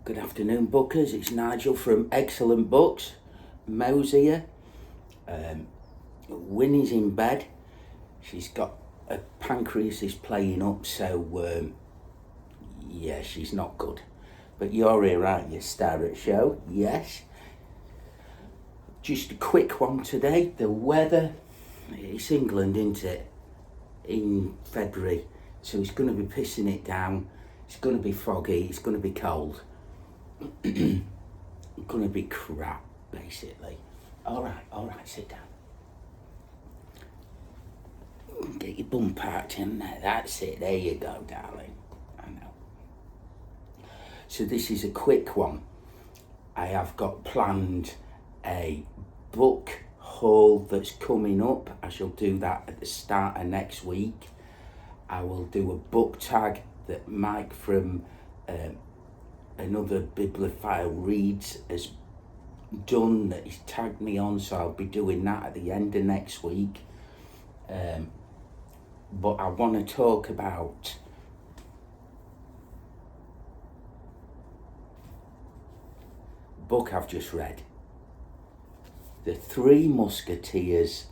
Good afternoon, bookers. It's Nigel from Excellent Books. Mo's here. Winnie's in bed. She's got a pancreas is playing up, so yeah, she's not good. But you're here, aren't you? Star at show, yes. Just a quick one today. The weather, it's England, isn't it? In February, so it's going to be pissing it down. It's going to be foggy. It's going to be cold. It's going to be crap, basically. All right, sit down. Get your bum parked in there. That's it. There you go, darling. I know. So this is a quick one. I have got planned a book haul that's coming up. I shall do that at the start of next week. I will do a book tag that Mike from another bibliophile reads has done, that he's tagged me on, so I'll be doing that at the end of next week. But I want to talk about the book I've just read, The Three Musketeers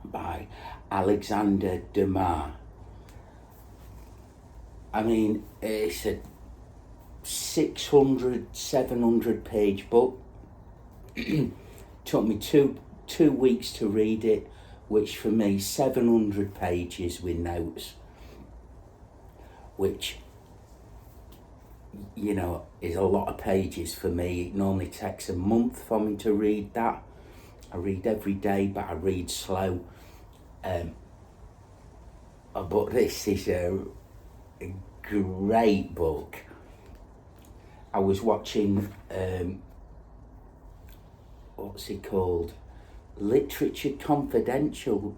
by Alexandre Dumas. I mean, it's a 700 page book. Took me two weeks to read it, which for me, 700 pages with notes, which, you know, is a lot of pages for me. It normally takes a month for me to read that. I read every day, but I read slow. But this is a great book. I was watching, what's it called? Literature Confidential.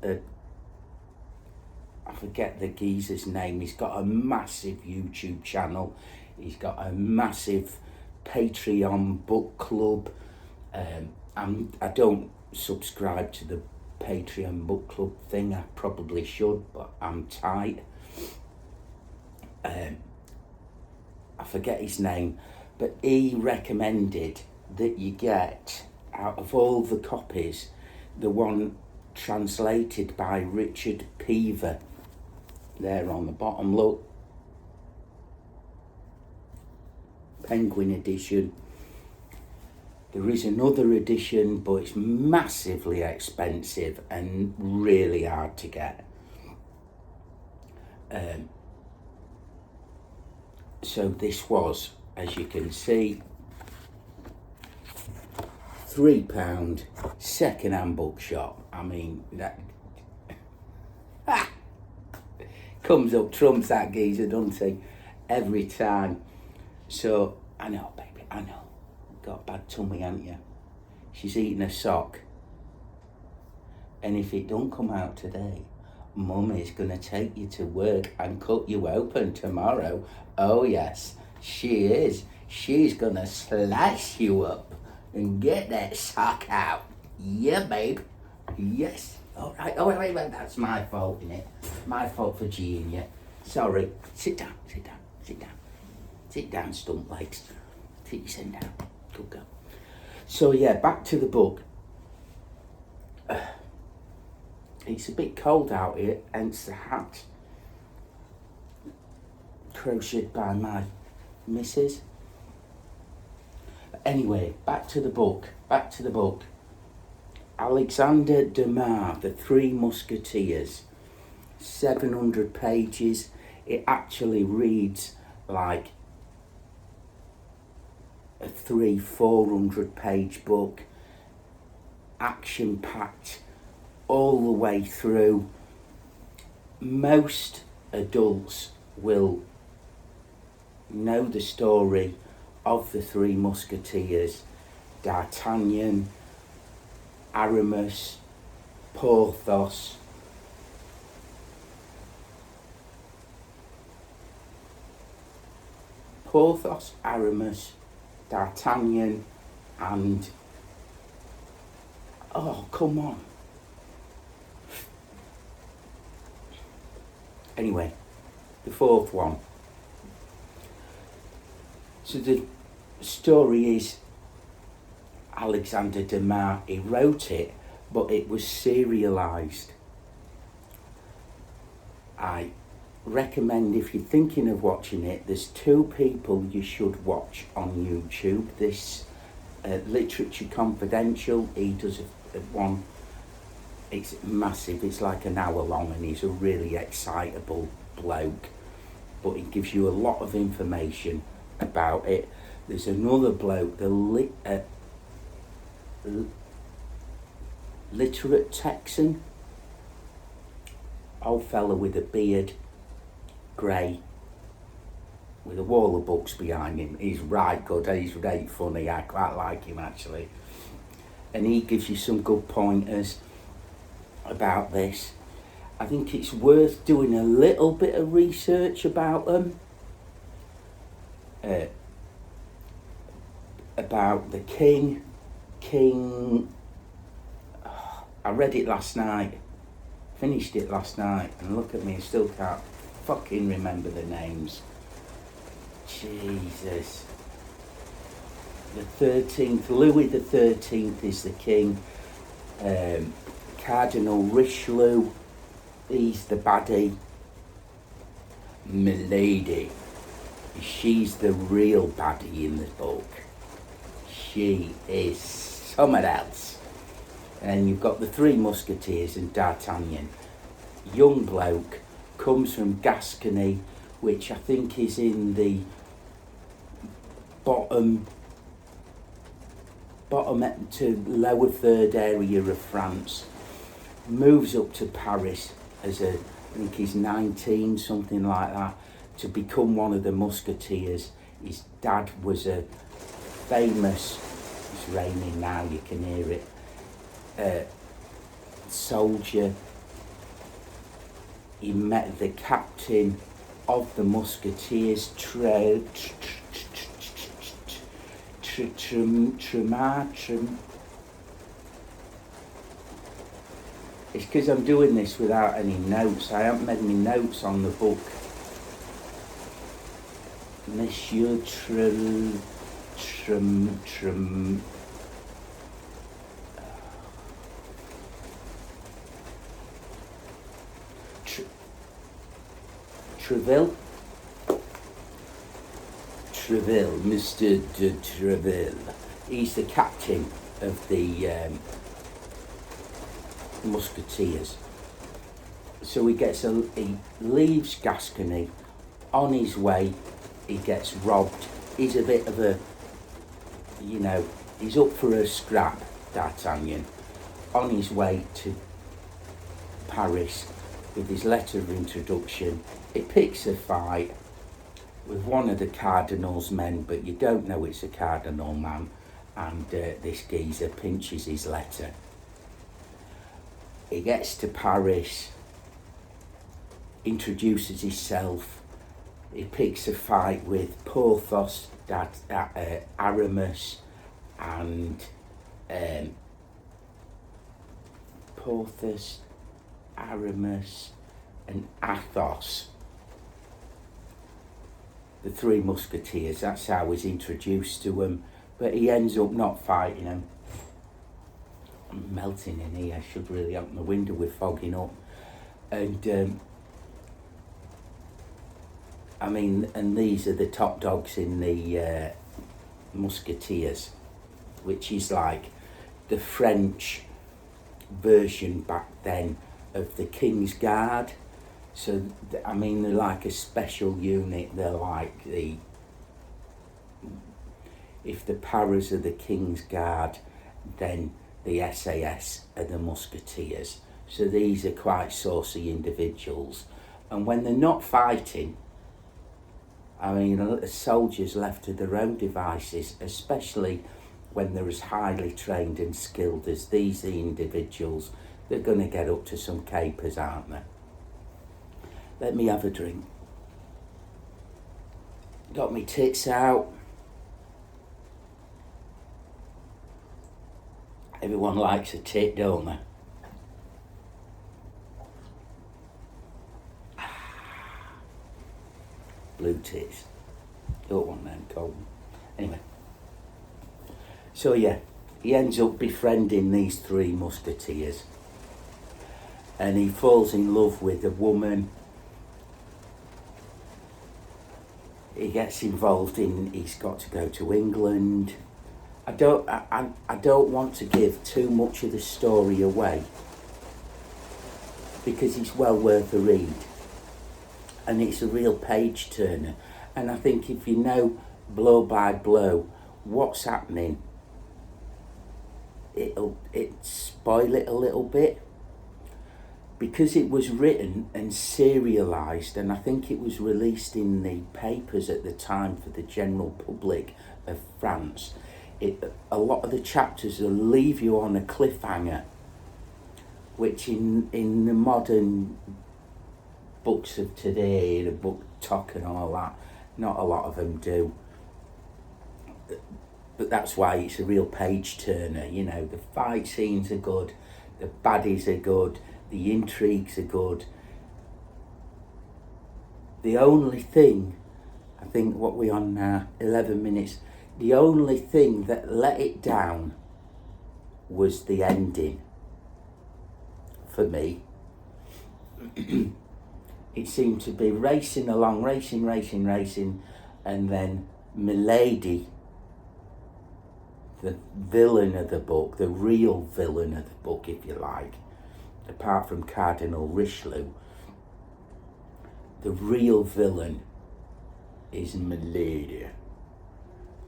I forget the geezer's name. He's got a massive YouTube channel. He's got a massive Patreon book club. I don't subscribe to the Patreon book club thing. I probably should, but I'm tight. I forget his name, but he recommended that you get, out of all the copies, the one translated by Richard Peaver. There on the bottom, look. Penguin edition. There is another edition, but it's massively expensive and really hard to get. So this was, as you can see, £3 second-hand bookshop. I mean, that comes up trumps that geezer, doesn't he? Every time. So, I know, baby, I know. Got a bad tummy, haven't you? She's eating a sock. And if it don't come out today, Mummy's gonna take you to work and cut you open tomorrow. Oh yes, she is. She's gonna slice you up and get that sock out. Yeah, babe. Yes. All right, that's my fault, innit? My fault for G'ing you. Sorry. Sit down. Sit down, stump legs. Sit your sin down. Good girl. So yeah, back to the book. It's a bit cold out here, hence the hat. Crocheted by my missus. Anyway, back to the book. Alexandre Dumas, The Three Musketeers. 700 pages. It actually reads like a 400 page book. Action-packed all the way through. Most adults will know the story of the Three Musketeers: D'Artagnan, Aramis, Porthos, Aramis, D'Artagnan, and oh, come on. Anyway, the fourth one. So the story is Alexandre Dumas, he wrote it, but it was serialised. I recommend, if you're thinking of watching it, there's 2 people you should watch on YouTube. This Literature Confidential, he does one, it's massive, it's like an hour long, and he's a really excitable bloke, but he gives you a lot of information about it. There's another bloke, the literate Texan, old fella with a beard, grey, with a wall of books behind him. He's right good, he's right funny, I quite like him actually. And he gives you some good pointers about this. I think it's worth doing a little bit of research about them. About the King, I read it last night, finished it last night, and look at me, I still can't fucking remember the names. Jesus. The 13th, Louis the 13th is the king. Cardinal Richelieu, he's the baddie. Milady, she's the real baddie in the book. She is something else. And you've got the Three Musketeers and D'Artagnan. Young bloke, comes from Gascony, which I think is in the bottom to lower third area of France. Moves up to Paris as I think he's 19, something like that, to become one of the Musketeers. His dad was a famous, it's raining now, you can hear it, soldier. He met the captain of the Musketeers, It's because I'm doing this without any notes. I haven't made any notes on the book. Monsieur Treville, Mr. de Treville. He's the captain of the Musketeers. So he leaves Gascony. On his way, he gets robbed. He's a bit of a, he's up for a scrap, D'Artagnan. On his way to Paris with his letter of introduction, he picks a fight with one of the Cardinal's men, but you don't know it's a Cardinal man, and this geezer pinches his letter. He gets to Paris, introduces himself, he picks a fight with Porthos, Aramis, and Porthos, Aramis, and Athos. The Three Musketeers, that's how he's introduced to them, but he ends up not fighting them. I'm melting in here, I should really open the window, we're fogging up. And and these are the top dogs in the Musketeers, which is like the French version back then of the King's Guard. So, they're like a special unit. They're like if the Paras are the King's Guard, then the SAS are the Musketeers. So these are quite saucy individuals. And when they're not fighting, soldiers left to their own devices, especially when they're as highly trained and skilled as these individuals, they're going to get up to some capers, aren't they? Let me have a drink. Got me tits out. Everyone likes a tit, don't they? Blue tits. Don't want them cold. Anyway, So yeah, he ends up befriending these three musketeers, and he falls in love with a woman. He gets involved in, he's got to go to England. I don't want to give too much of the story away, because it's well worth a read, and it's a real page turner. And I think if you know blow by blow what's happening, it'll spoil it a little bit, because it was written and serialised, and I think it was released in the papers at the time for the general public of France. A lot of the chapters will leave you on a cliffhanger, which in the modern books of today, the book talk and all that, not a lot of them do. But that's why it's a real page turner. You know, the fight scenes are good, the baddies are good, the intrigues are good. The only thing, I think, what we on now, 11 minutes, the only thing that let it down was the ending for me. It seemed to be racing along, racing, and then Milady, the villain of the book, the real villain of the book, if you like, apart from Cardinal Richelieu, the real villain is Milady,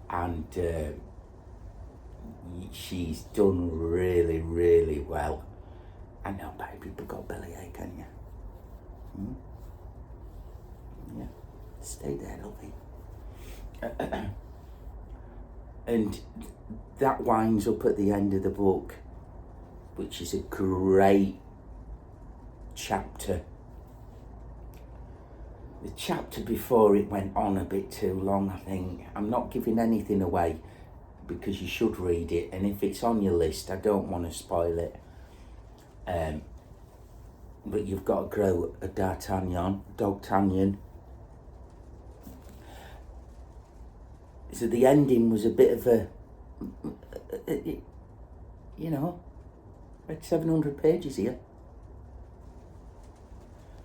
and she's done really, really well. I know, baby, but got bellyache, can you? Yeah, stay there, lovey. And that winds up at the end of the book, which is a great chapter. The chapter before it went on a bit too long, I think. I'm not giving anything away, because you should read it, and if it's on your list, I don't want to spoil it. But you've got to grow a D'Artagnan. So the ending was a bit of a, you know, like 700 pages here.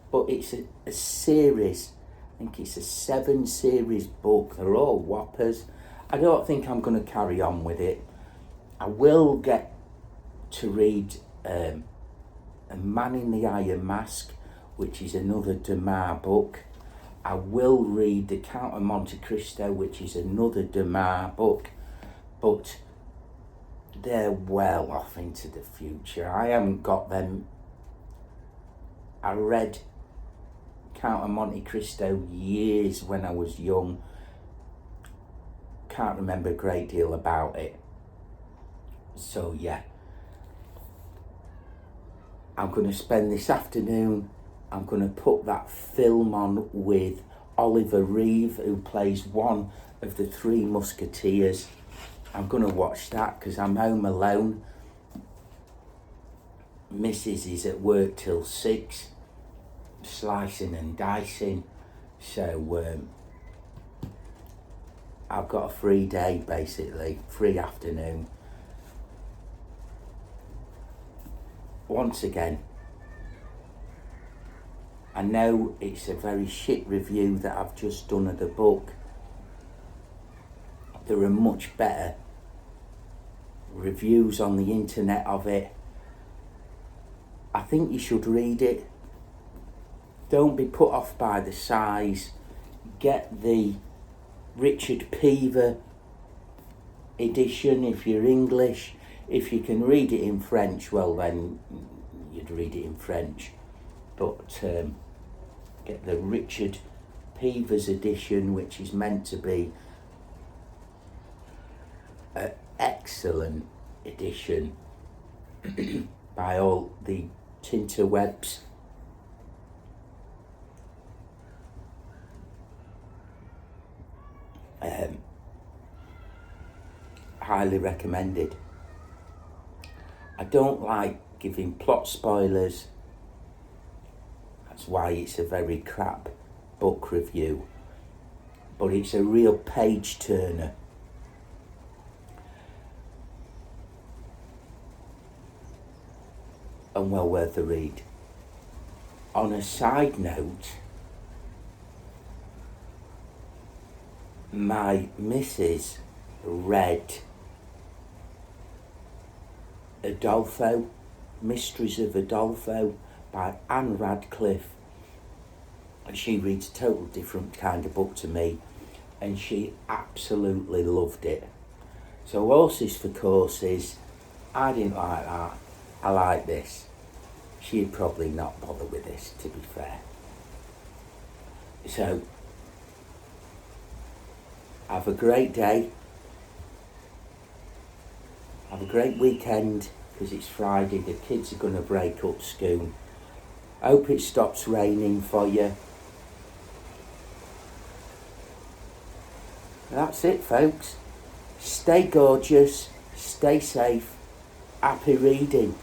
But it's a series. I think it's a 7-series book. They're all whoppers. I don't think I'm going to carry on with it. I will get to read A Man in the Iron Mask, which is another Dumas book. I will read The Count of Monte Cristo, which is another Dumas book, but they're well off into the future. I haven't got them. I read Count of Monte Cristo years when I was young. Can't remember a great deal about it. So yeah, I'm going to spend this afternoon, I'm going to put that film on with Oliver Reeve, who plays one of the Three Musketeers. I'm going to watch that because I'm home alone. Mrs. is at work till 6, slicing and dicing. So I've got a free day, basically, free afternoon. Once again, I know it's a very shit review that I've just done of the book. There are much better reviews on the internet of it. I think you should read it. Don't be put off by the size. Get the Richard Peaver edition if you're English. If you can read it in French, well then you'd read it in French. But get the Richard Peaver's edition, which is meant to be an excellent edition by all the tinterwebs. Highly recommended. I don't like giving plot spoilers. That's why it's a very crap book review. But it's a real page turner. and well worth a read. On a side note, my missus read Adolfo, Mysteries of Adolfo by Anne Radcliffe. She reads a total different kind of book to me, and she absolutely loved it. So horses for courses, I didn't like that. I like this. She'd probably not bother with this, to be fair. So, have a great day. Have a great weekend, because it's Friday. The kids are going to break up school. Hope it stops raining for you. That's it, folks. Stay gorgeous, stay safe, happy reading.